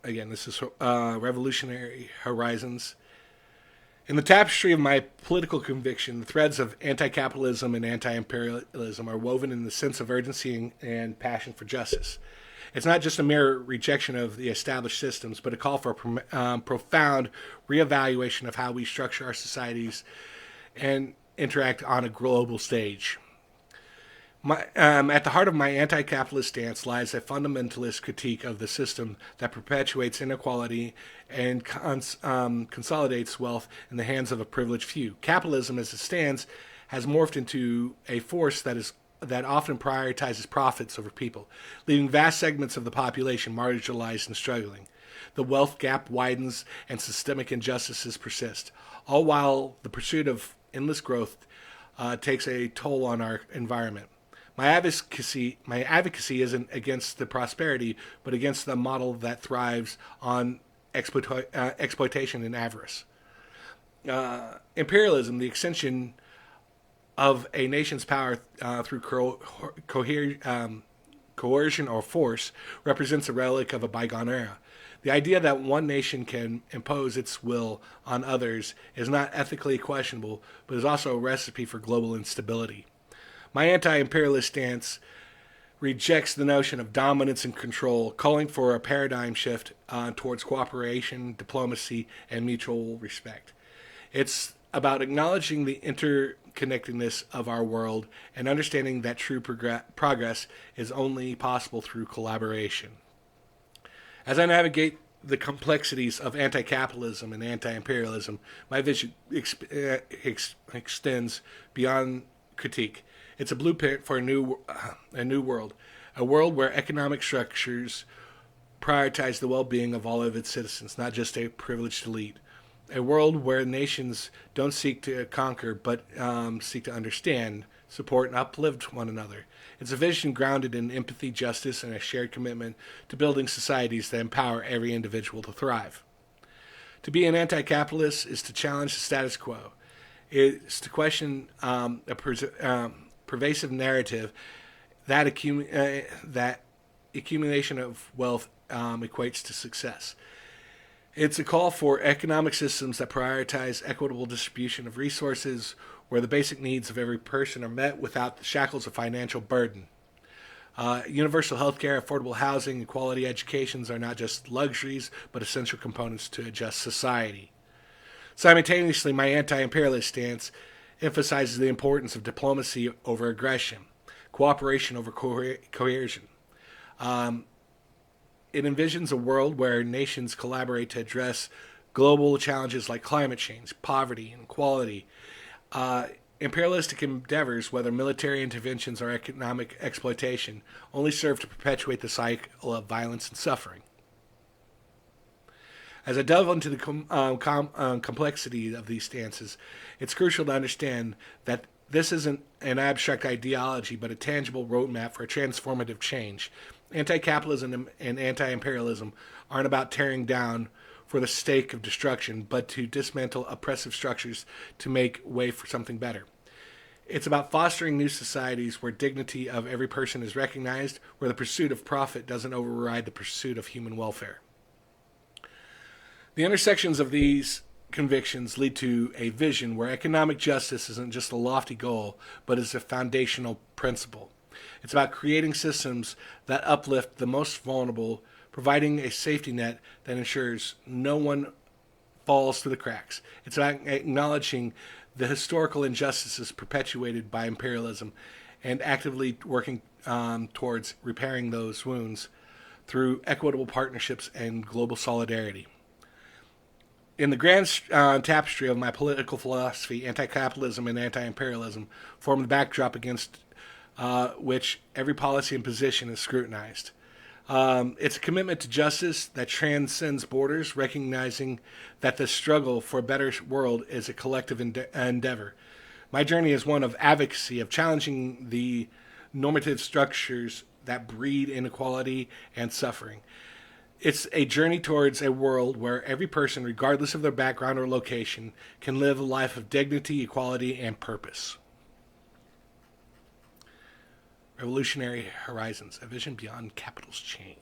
Again, this is Revolutionary Horizons. In the tapestry of my political conviction, the threads of anti capitalism and anti imperialism are woven in the sense of urgency and passion for justice. It's not just a mere rejection of the established systems, but a call for a profound reevaluation of how we structure our societies and interact on a global stage. At the heart of my anti capitalist stance lies a fundamentalist critique of the system that perpetuates inequality and consolidates wealth in the hands of a privileged few. Capitalism, as it stands, has morphed into a force that often prioritizes profits over people, leaving vast segments of the population marginalized and struggling. The wealth gap widens and systemic injustices persist, all while the pursuit of endless growth takes a toll on our environment. My advocacy isn't against the prosperity, but against the model that thrives on exploitation and avarice. Imperialism, the extension of a nation's power through coercion or force, represents a relic of a bygone era. The idea that one nation can impose its will on others is not ethically questionable, but is also a recipe for global instability. My anti imperialist stance rejects the notion of dominance and control, calling for a paradigm shift towards cooperation, diplomacy, and mutual respect. It's about acknowledging the interconnectedness of our world and understanding that true progress is only possible through collaboration. As I navigate the complexities of anti capitalism and anti imperialism, my vision extends beyond critique. It's a blueprint for a new world, a world where economic structures prioritize the well-being of all of its citizens, not just a privileged elite. A world where nations don't seek to conquer, but seek to understand, support, and uplift one another. It's a vision grounded in empathy, justice, and a shared commitment to building societies that empower every individual to thrive. To be an anti-capitalist is to challenge the status quo. It's to question pervasive narrative that accumulation of wealth equates to success. It's a call for economic systems that prioritize equitable distribution of resources, where the basic needs of every person are met without the shackles of financial burden. Universal health care, affordable housing, and quality educations are not just luxuries, but essential components to a just society. Simultaneously, my anti-imperialist stance emphasizes the importance of diplomacy over aggression, cooperation over coercion. It envisions a world where nations collaborate to address global challenges like climate change, poverty, and inequality. Imperialistic endeavors, whether military interventions or economic exploitation, only serve to perpetuate the cycle of violence and suffering. As I delve into the complexity of these stances, it's crucial to understand that this isn't an abstract ideology, but a tangible roadmap for a transformative change. Anti-capitalism and anti-imperialism aren't about tearing down for the sake of destruction, but to dismantle oppressive structures to make way for something better. It's about fostering new societies where dignity of every person is recognized, where the pursuit of profit doesn't override the pursuit of human welfare. The intersections of these convictions lead to a vision where economic justice isn't just a lofty goal, but is a foundational principle. It's about creating systems that uplift the most vulnerable, providing a safety net that ensures no one falls through the cracks. It's about acknowledging the historical injustices perpetuated by imperialism and actively working towards repairing those wounds through equitable partnerships and global solidarity. In the grand tapestry of my political philosophy, anti-capitalism and anti-imperialism form the backdrop against which every policy and position is scrutinized. It's a commitment to justice that transcends borders, recognizing that the struggle for a better world is a collective endeavor. My journey is one of advocacy, of challenging the normative structures that breed inequality and suffering. It's a journey towards a world where every person, regardless of their background or location, can live a life of dignity, equality, and purpose. Revolutionary Horizons, a vision beyond capital's chain.